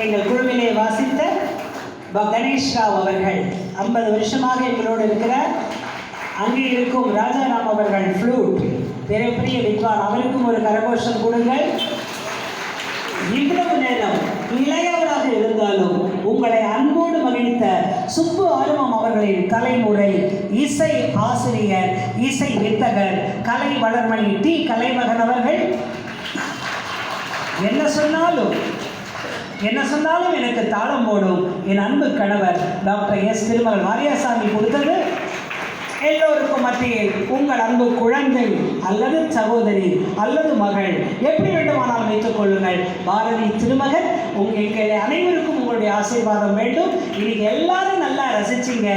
எங்கள் குழுவிலே வாசித்த கணேஷ் ராவ் அவர்கள் 50 வருஷமாக எங்களோடு இருக்கிறார். அங்கே இருக்கும் ராஜாராம் அவர்கள் ஃப்ளூட், பெரிய வித்வான், அவருக்கும் ஒரு கரகோஷம் கொடுங்கள். இவ்வளவு நேரம் இளையவராக இருந்தாலும் உங்களை அன்போடு மகிழ்ந்த சுப்பு ஆறுமம் அவர்களின் தலைமுறை இசை ஆசிரியர், இசை வித்தகர், கலை வளர்மணி டி கலைமகன் அவர்கள். என்ன சொன்னாலும் எனக்கு தாளம் போடும் என் அன்பு கணவர் டாக்டர் எஸ் திருமகள் மாரியாசாமி கொடுத்தது. எல்லோருக்கும் மத்தியில் உங்கள் அன்பு குழந்தை அல்லது சகோதரி அல்லது மகள், எப்படி வேண்டுமானாலும் வைத்துக் கொள்ளுங்கள், பாரதி திருமகன். எங்கள் அனைவருக்கும் உங்களுடைய ஆசீர்வாதம் வேண்டும். இன்னைக்கு எல்லாரும் நல்லா ரசிச்சிங்க.